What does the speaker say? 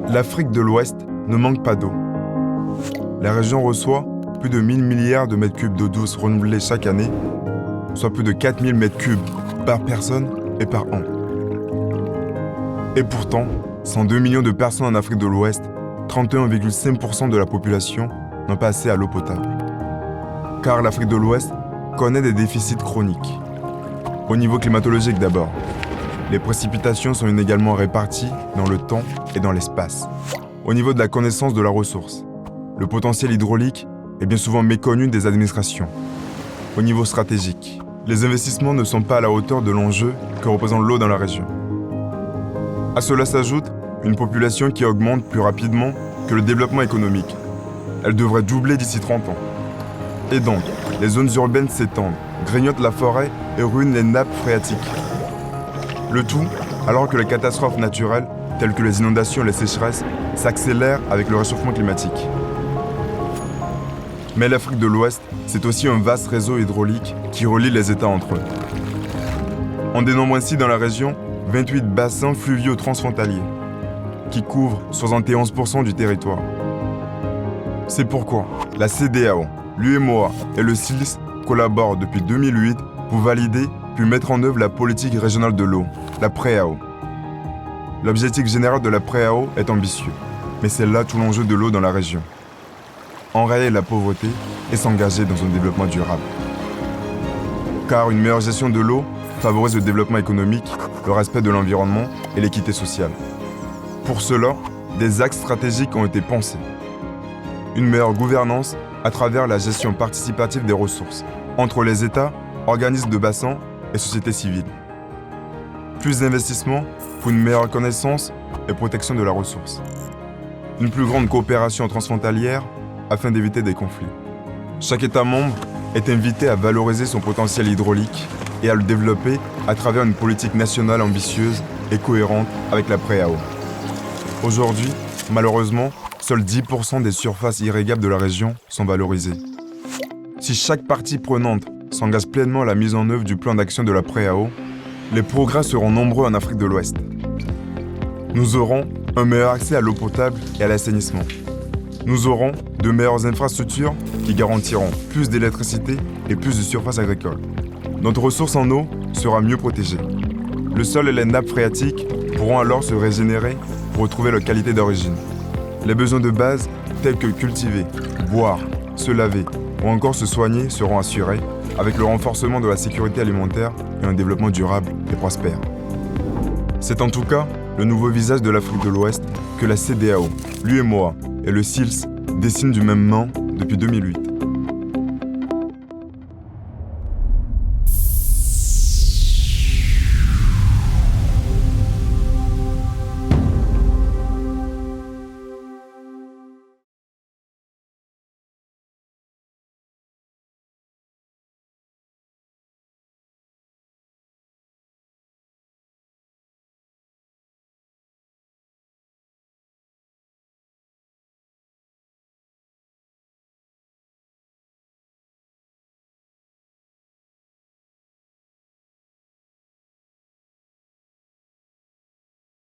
L'Afrique de l'Ouest ne manque pas d'eau. La région reçoit plus de 1000 milliards de mètres cubes d'eau douce renouvelée chaque année, soit plus de 4000 mètres cubes par personne et par an. Et pourtant, 102 millions de personnes en Afrique de l'Ouest, 31,5% de la population n'ont pas accès à l'eau potable. Car l'Afrique de l'Ouest connaît des déficits chroniques. Au niveau climatologique d'abord, les précipitations sont inégalement réparties dans le temps et dans l'espace. Au niveau de la connaissance de la ressource, le potentiel hydraulique est bien souvent méconnu des administrations. Au niveau stratégique, les investissements ne sont pas à la hauteur de l'enjeu que représente l'eau dans la région. À cela s'ajoute une population qui augmente plus rapidement que le développement économique. Elle devrait doubler d'ici 30 ans. Et donc, les zones urbaines s'étendent, grignotent la forêt et ruinent les nappes phréatiques. Le tout alors que les catastrophes naturelles, telles que les inondations et les sécheresses, s'accélèrent avec le réchauffement climatique. Mais l'Afrique de l'Ouest, c'est aussi un vaste réseau hydraulique qui relie les États entre eux. On dénombre ainsi dans la région 28 bassins fluviaux transfrontaliers, qui couvrent 71% du territoire. C'est pourquoi la CEDEAO, l'UEMOA et le SILS collaborent depuis 2008 pour valider puis mettre en œuvre la politique régionale de l'eau, la PREAO. L'objectif général de la PREAO est ambitieux, mais c'est là tout l'enjeu de l'eau dans la région. Enrayer la pauvreté et s'engager dans un développement durable. Car une meilleure gestion de l'eau favorise le développement économique, le respect de l'environnement et l'équité sociale. Pour cela, des axes stratégiques ont été pensés. Une meilleure gouvernance à travers la gestion participative des ressources, entre les États, organismes de bassins et sociétés civiles. Plus d'investissements pour une meilleure connaissance et protection de la ressource. Une plus grande coopération transfrontalière afin d'éviter des conflits. Chaque État membre est invité à valoriser son potentiel hydraulique et à le développer à travers une politique nationale ambitieuse et cohérente avec la PREAO. Aujourd'hui, malheureusement, seuls 10% des surfaces irrigables de la région sont valorisées. Si chaque partie prenante s'engage pleinement à la mise en œuvre du plan d'action de la PREAO, les progrès seront nombreux en Afrique de l'Ouest. Nous aurons un meilleur accès à l'eau potable et à l'assainissement. Nous aurons de meilleures infrastructures qui garantiront plus d'électricité et plus de surfaces agricoles. Notre ressource en eau sera mieux protégée. Le sol et les nappes phréatiques pourront alors se régénérer pour retrouver leur qualité d'origine. Les besoins de base, tels que cultiver, boire, se laver ou encore se soigner, seront assurés avec le renforcement de la sécurité alimentaire et un développement durable et prospère. C'est en tout cas le nouveau visage de l'Afrique de l'Ouest que la CEDEAO, l'UEMOA et le SILS dessinent du même main depuis 2008.